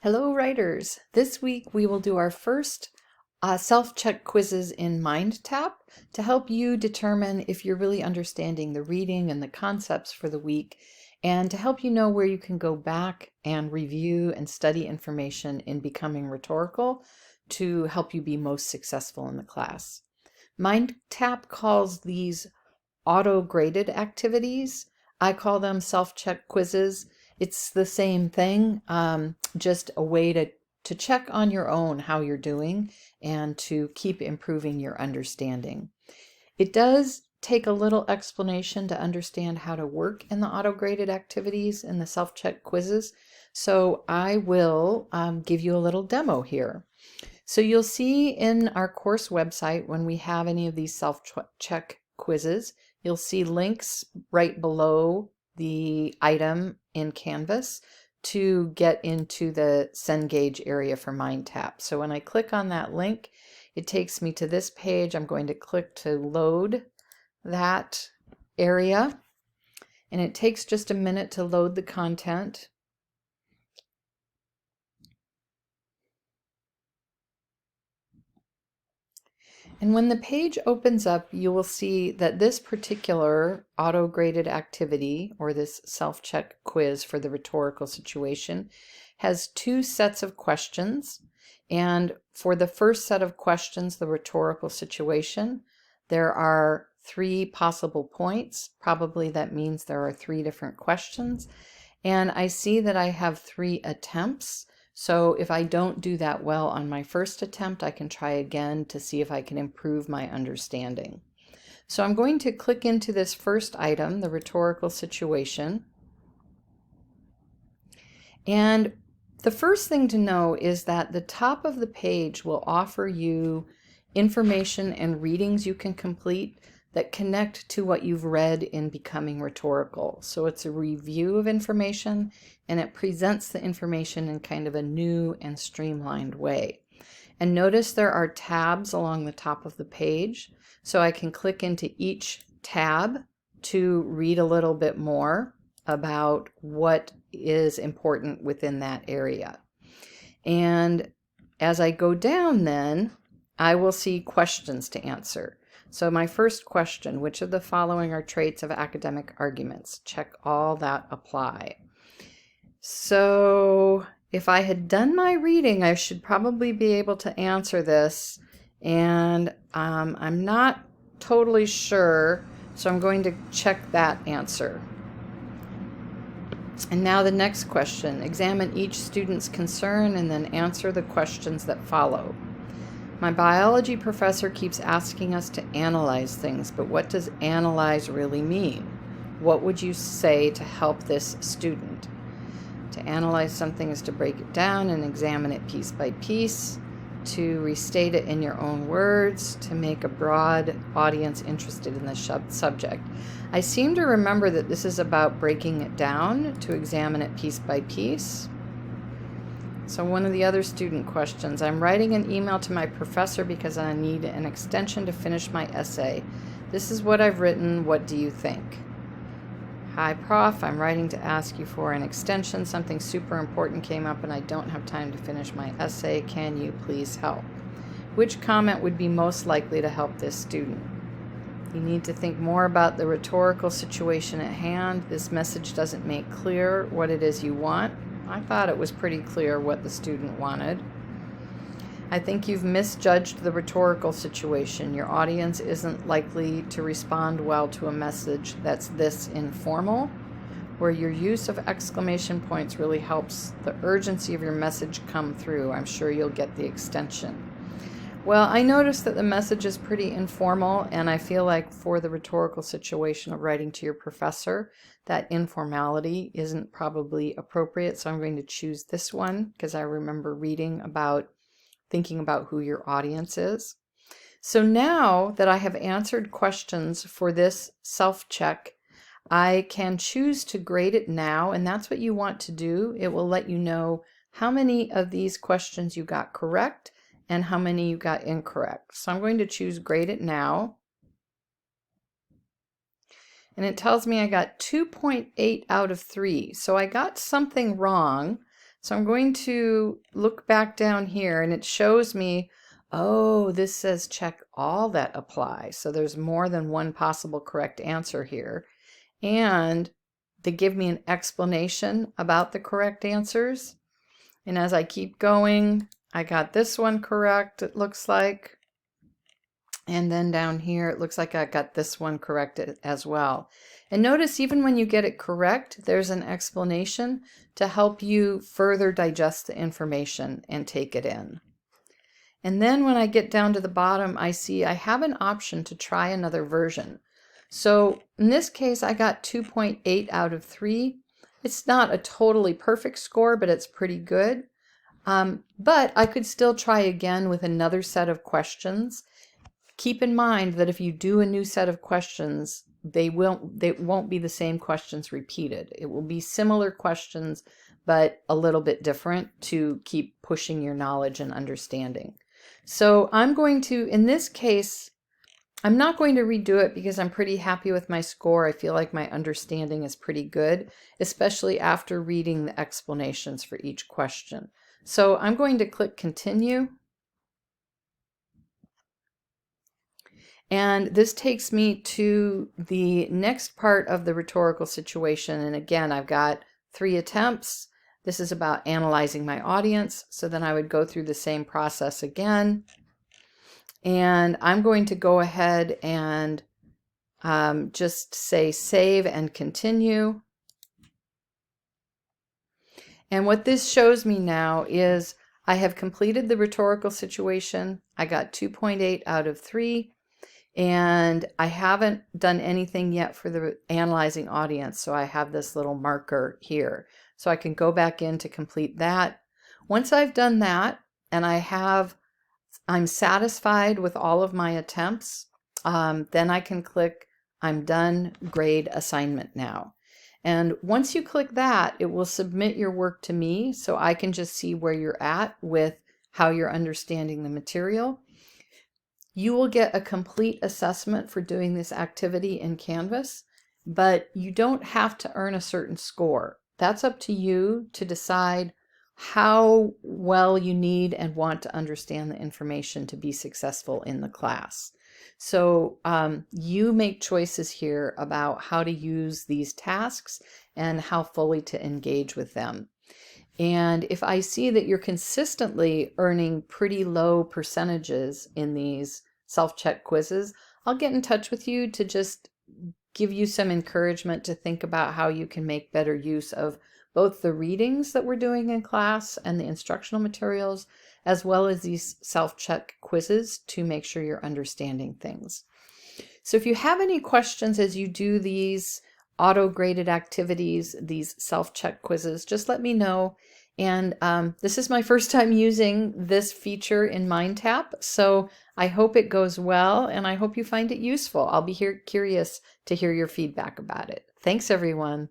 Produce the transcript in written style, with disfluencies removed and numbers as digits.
Hello, writers. This week we will do our first self-check quizzes in MindTap to help you determine if you're really understanding the reading and the concepts for the week, and to help you know where you can go back and review and study information in becoming rhetorical to help you be most successful in the class. MindTap calls these auto-graded activities. I call them self-check quizzes. It's the same thing, just a way to check on your own how you're doing and to keep improving your understanding. It does take a little explanation to understand how to work in the auto-graded activities and the self-check quizzes. So I will give you a little demo here. So you'll see in our course website when we have any of these self-check quizzes, you'll see links right below the item in Canvas to get into the Cengage area for MindTap. So when I click on that link, it takes me to this page. I'm going to click to load that area, and it takes just a minute to load the content. And when the page opens up, you will see that this particular auto-graded activity, or this self-check quiz for the rhetorical situation, has two sets of questions. And for the first set of questions, the rhetorical situation, there are 3 possible points. Probably that means there are 3 different questions. And I see that I have 3 attempts. So if I don't do that well on my first attempt, I can try again to see if I can improve my understanding. So I'm going to click into this first item, the rhetorical situation. And the first thing to know is that the top of the page will offer you information and readings you can complete that connect to what you've read in Becoming Rhetorical. So it's a review of information, and it presents the information in kind of a new and streamlined way. And notice there are tabs along the top of the page, so I can click into each tab to read a little bit more about what is important within that area. And as I go down then, I will see questions to answer. So my first question, which of the following are traits of academic arguments? Check all that apply. So if I had done my reading, I should probably be able to answer this. And I'm not totally sure, so I'm going to check that answer. And now the next question. Examine each student's concern and then answer the questions that follow. My biology professor keeps asking us to analyze things, but what does analyze really mean? What would you say to help this student? To analyze something is to break it down and examine it piece by piece, to restate it in your own words, to make a broad audience interested in the subject. I seem to remember that this is about breaking it down, to examine it piece by piece. So one of the other student questions, I'm writing an email to my professor because I need an extension to finish my essay. This is what I've written. What do you think? Hi, Prof. I'm writing to ask you for an extension. Something super important came up and I don't have time to finish my essay. Can you please help? Which comment would be most likely to help this student? You need to think more about the rhetorical situation at hand. This message doesn't make clear what it is you want. I thought it was pretty clear what the student wanted. I think you've misjudged the rhetorical situation. Your audience isn't likely to respond well to a message that's this informal, where your use of exclamation points really helps the urgency of your message come through. I'm sure you'll get the extension. Well, I noticed that the message is pretty informal, and I feel like for the rhetorical situation of writing to your professor, that informality isn't probably appropriate, so I'm going to choose this one because I remember reading about thinking about who your audience is. So now that I have answered questions for this self-check, I can choose to grade it now, and that's what you want to do. It will let you know how many of these questions you got correct and how many you got incorrect. So I'm going to choose grade it now. And it tells me I got 2.8 out of 3. So I got something wrong. So I'm going to look back down here and it shows me, oh, this says check all that apply. So there's more than one possible correct answer here. And they give me an explanation about the correct answers. And as I keep going, I got this one correct, it looks like. And then down here, it looks like I got this one correct as well. And notice even when you get it correct, there's an explanation to help you further digest the information and take it in. And then when I get down to the bottom, I see I have an option to try another version. So in this case, I got 2.8 out of 3. It's not a totally perfect score, but it's pretty good. But I could still try again with another set of questions. Keep in mind that if you do a new set of questions, they won't be the same questions repeated. It will be similar questions, but a little bit different to keep pushing your knowledge and understanding. So I'm going to, in this case, I'm not going to redo it because I'm pretty happy with my score. I feel like my understanding is pretty good, especially after reading the explanations for each question. So I'm going to click continue. And this takes me to the next part of the rhetorical situation. And again, I've got 3 attempts. This is about analyzing my audience. So then I would go through the same process again. And I'm going to go ahead and just say save and continue. And what this shows me now is I have completed the rhetorical situation. I got 2.8 out of 3. And I haven't done anything yet for the analyzing audience, so I have this little marker here. So I can go back in to complete that. Once I've done that, and I'm satisfied with all of my attempts, then I can click I'm done, grade assignment now. And once you click that, it will submit your work to me so I can just see where you're at with how you're understanding the material. You will get a complete assessment for doing this activity in Canvas, but you don't have to earn a certain score. That's up to you to decide how well you need and want to understand the information to be successful in the class. So you make choices here about how to use these tasks and how fully to engage with them. And if I see that you're consistently earning pretty low percentages in these self-check quizzes, I'll get in touch with you to just give you some encouragement to think about how you can make better use of both the readings that we're doing in class and the instructional materials, as well as these self-check quizzes to make sure you're understanding things. So if you have any questions as you do these auto-graded activities, these self-check quizzes, just let me know. And this is my first time using this feature in MindTap, so I hope it goes well and I hope you find it useful. I'll be curious to hear your feedback about it. Thanks, everyone.